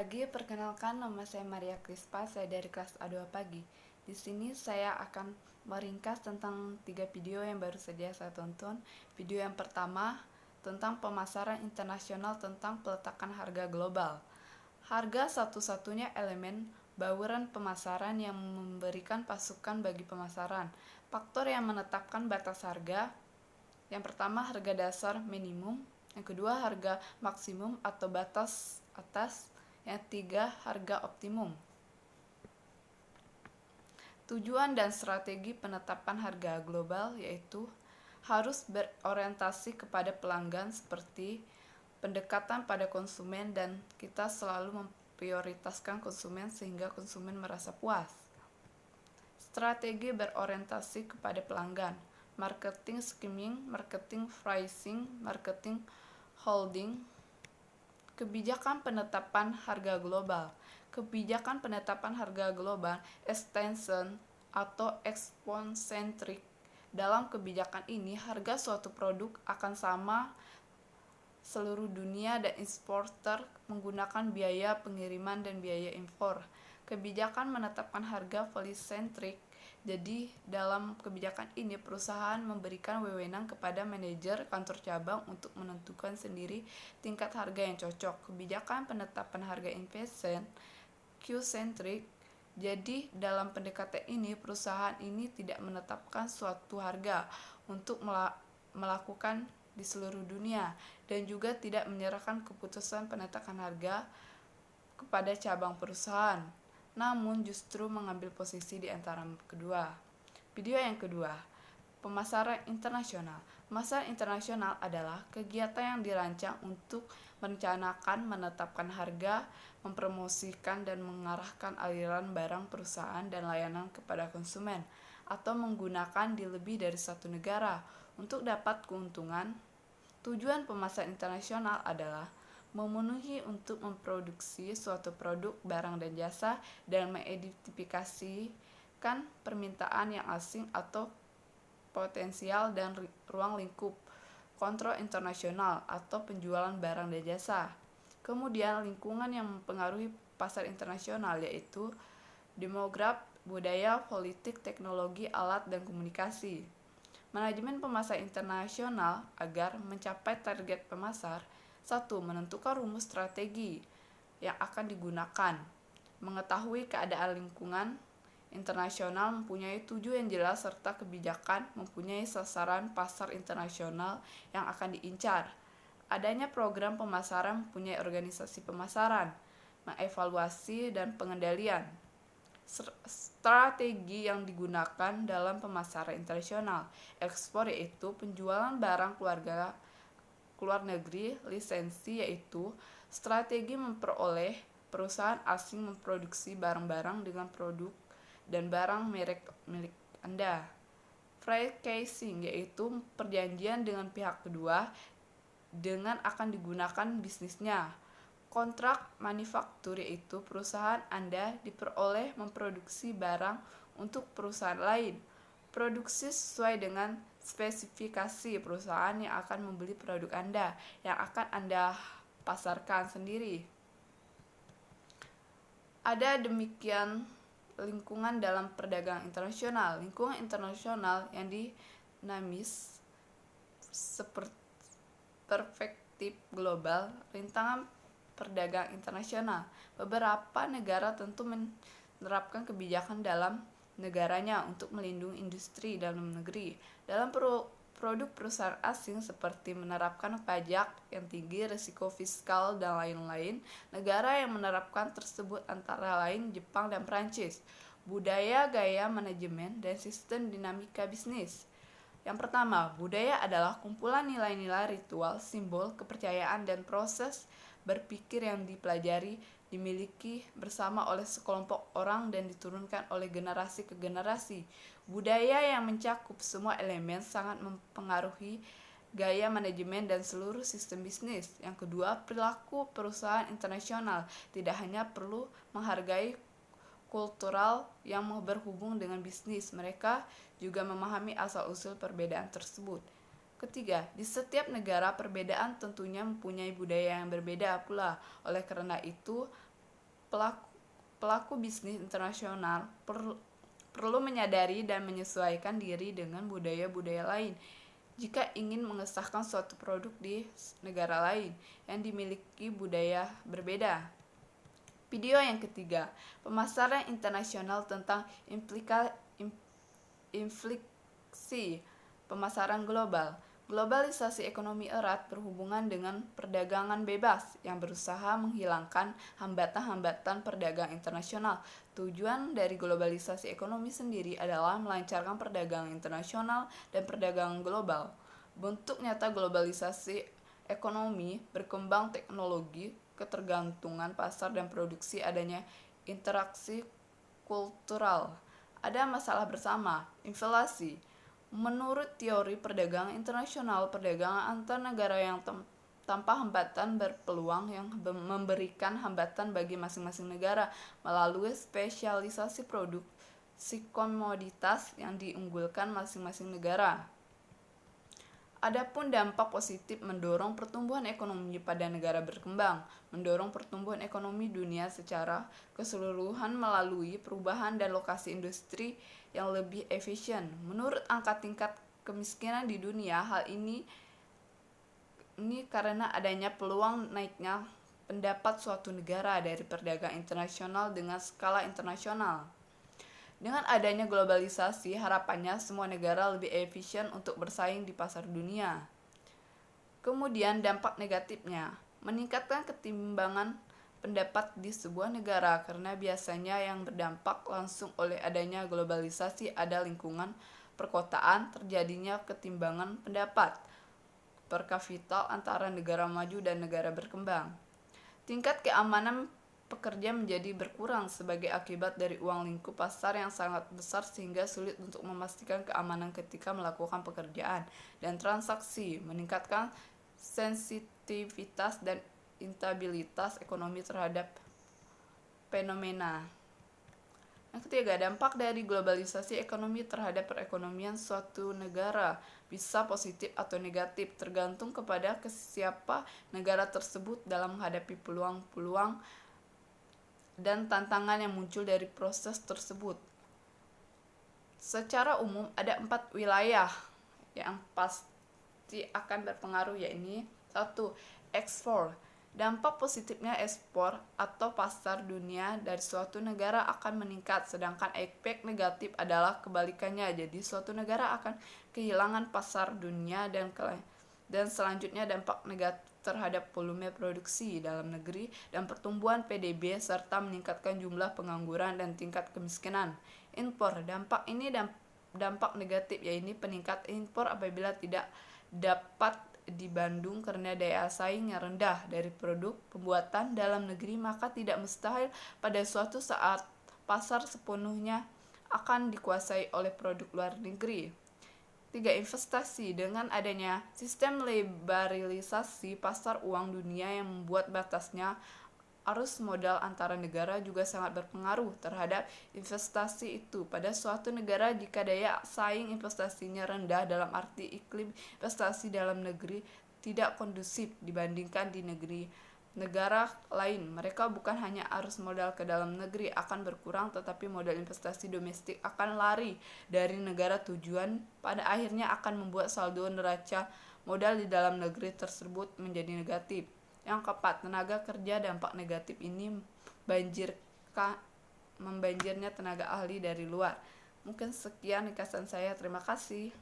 pagi, perkenalkan nama saya Maria Krispa, saya dari kelas A2 pagi. Di sini saya akan meringkas tentang 3 video yang baru saja saya tonton. Video yang pertama tentang pemasaran internasional tentang peletakan harga global. Harga satu-satunya elemen bauran pemasaran yang memberikan pasukan bagi pemasaran. Faktor yang menetapkan batas harga. Yang pertama, harga dasar minimum. Yang kedua, harga maksimum atau batas atas. Yang ketiga, harga optimum. Tujuan dan strategi penetapan harga global yaitu harus berorientasi kepada pelanggan seperti pendekatan pada konsumen dan kita selalu memprioritaskan konsumen sehingga konsumen merasa puas. Strategi berorientasi kepada pelanggan, marketing scheming, marketing pricing, marketing holding. Kebijakan penetapan harga global. Kebijakan penetapan harga global extension atau exponentrik. Dalam kebijakan ini, harga suatu produk akan sama seluruh dunia dan eksporter menggunakan biaya pengiriman dan biaya impor. Kebijakan menetapkan harga polisentrik. Jadi, dalam kebijakan ini perusahaan memberikan wewenang kepada manajer kantor cabang untuk menentukan sendiri tingkat harga yang cocok. Kebijakan penetapan harga investment Q-centric. Jadi, dalam pendekatan ini perusahaan ini tidak menetapkan suatu harga untuk melakukan di seluruh dunia dan juga tidak menyerahkan keputusan penetapan harga kepada cabang perusahaan, namun justru mengambil posisi di antara kedua. Video yang kedua, pemasaran internasional. Pemasaran internasional adalah kegiatan yang dirancang untuk merencanakan, menetapkan harga, mempromosikan dan mengarahkan aliran barang perusahaan dan layanan kepada konsumen, atau menggunakan di lebih dari satu negara untuk dapat keuntungan. Tujuan pemasaran internasional adalah memenuhi untuk memproduksi suatu produk, barang, dan jasa dan mengidentifikasikan permintaan yang asing atau potensial dan ruang lingkup kontrol internasional atau penjualan barang dan jasa. Kemudian lingkungan yang mempengaruhi pasar internasional yaitu demograf, budaya, politik, teknologi, alat, dan komunikasi. Manajemen pemasaran internasional agar mencapai target pemasar. 1. Menentukan rumus strategi yang akan digunakan. Mengetahui keadaan lingkungan internasional, mempunyai tujuan yang jelas serta kebijakan, mempunyai sasaran pasar internasional yang akan diincar. Adanya program pemasaran, mempunyai organisasi pemasaran, mengevaluasi dan pengendalian. Strategi yang digunakan dalam pemasaran internasional. Ekspor yaitu penjualan barang keluar negeri. Lisensi yaitu strategi memperoleh perusahaan asing memproduksi barang-barang dengan produk dan barang merek milik Anda. Franchising yaitu perjanjian dengan pihak kedua dengan akan digunakan bisnisnya. Kontrak manufaktur yaitu perusahaan Anda diperoleh memproduksi barang untuk perusahaan lain. Produksi sesuai dengan spesifikasi perusahaan yang akan membeli produk Anda, yang akan Anda pasarkan sendiri. Ada demikian lingkungan dalam perdagangan internasional. Lingkungan internasional yang dinamis seperti perspektif global, rintangan perdagangan internasional. Beberapa negara tentu menerapkan kebijakan dalam negaranya untuk melindungi industri dalam negeri. Dalam produk perusahaan asing seperti menerapkan pajak yang tinggi, risiko fiskal, dan lain-lain. Negara yang menerapkan tersebut antara lain Jepang dan Prancis. Budaya, gaya manajemen, dan sistem dinamika bisnis. Yang pertama, budaya adalah kumpulan nilai-nilai, ritual, simbol, kepercayaan, dan proses berpikir yang dipelajari, dimiliki bersama oleh sekelompok orang dan diturunkan oleh generasi ke generasi. Budaya yang mencakup semua elemen sangat mempengaruhi gaya manajemen dan seluruh sistem bisnis. Yang kedua, perilaku perusahaan internasional tidak hanya perlu menghargai kultural yang berhubung dengan bisnis, mereka juga memahami asal-usul perbedaan tersebut. Ketiga, di setiap negara perbedaan tentunya mempunyai budaya yang berbeda pula. Oleh karena itu, Pelaku bisnis internasional perlu menyadari dan menyesuaikan diri dengan budaya-budaya lain jika ingin mengesahkan suatu produk di negara lain yang dimiliki budaya berbeda. Video yang ketiga, pemasaran internasional tentang implikasi pemasaran global. Globalisasi ekonomi erat berhubungan dengan perdagangan bebas yang berusaha menghilangkan hambatan-hambatan perdagangan internasional. Tujuan dari globalisasi ekonomi sendiri adalah melancarkan perdagangan internasional dan perdagangan global. Bentuk nyata globalisasi ekonomi berkembang teknologi, ketergantungan pasar dan produksi, adanya interaksi kultural. Ada masalah bersama, inflasi. Menurut teori perdagangan internasional, perdagangan antar negara yang tanpa hambatan berpeluang yang memberikan hambatan bagi masing-masing negara melalui spesialisasi produksi komoditas yang diunggulkan masing-masing negara. Adapun dampak positif mendorong pertumbuhan ekonomi pada negara berkembang, mendorong pertumbuhan ekonomi dunia secara keseluruhan melalui perubahan dan lokasi industri yang lebih efisien. Menurut angka tingkat kemiskinan di dunia, hal ini karena adanya peluang naiknya pendapat suatu negara dari perdagangan internasional dengan skala internasional. Dengan adanya globalisasi, harapannya semua negara lebih efisien untuk bersaing di pasar dunia. Kemudian dampak negatifnya, meningkatkan ketimbangan pendapat di sebuah negara karena biasanya yang berdampak langsung oleh adanya globalisasi ada lingkungan perkotaan, terjadinya ketimbangan pendapat per kapita antara negara maju dan negara berkembang. Tingkat keamanan pekerja menjadi berkurang sebagai akibat dari uang lingkup pasar yang sangat besar sehingga sulit untuk memastikan keamanan ketika melakukan pekerjaan dan transaksi, meningkatkan sensitivitas dan instabilitas ekonomi terhadap fenomena. Yang ketiga, dampak dari globalisasi ekonomi terhadap perekonomian suatu negara bisa positif atau negatif, tergantung kepada kesiapan negara tersebut dalam menghadapi peluang-peluang dan tantangan yang muncul dari proses tersebut. Secara umum ada 4 wilayah yang pasti akan berpengaruh, yaitu 1. Ekspor. Dampak positifnya ekspor atau pasar dunia dari suatu negara akan meningkat, sedangkan efek negatif adalah kebalikannya. Jadi suatu negara akan kehilangan pasar dunia dan selanjutnya dampak negatif terhadap volume produksi dalam negeri dan pertumbuhan PDB serta meningkatkan jumlah pengangguran dan tingkat kemiskinan. Impor. Dampak ini dampak negatif, yaitu peningkat impor apabila tidak dapat dibandung karena daya saing yang rendah dari produk pembuatan dalam negeri, maka tidak mustahil pada suatu saat pasar sepenuhnya akan dikuasai oleh produk luar negeri. 3. Investasi. Dengan adanya sistem liberalisasi pasar uang dunia yang membuat batasnya arus modal antara negara juga sangat berpengaruh terhadap investasi itu. Pada suatu negara, jika daya saing investasinya rendah, dalam arti iklim investasi dalam negeri tidak kondusif dibandingkan di negara lain, mereka bukan hanya arus modal ke dalam negeri akan berkurang, tetapi modal investasi domestik akan lari dari negara tujuan, pada akhirnya akan membuat saldo neraca modal di dalam negeri tersebut menjadi negatif. Yang keempat, tenaga kerja. Dampak negatif ini membanjirnya tenaga ahli dari luar. Mungkin sekian ringkasan saya, terima kasih.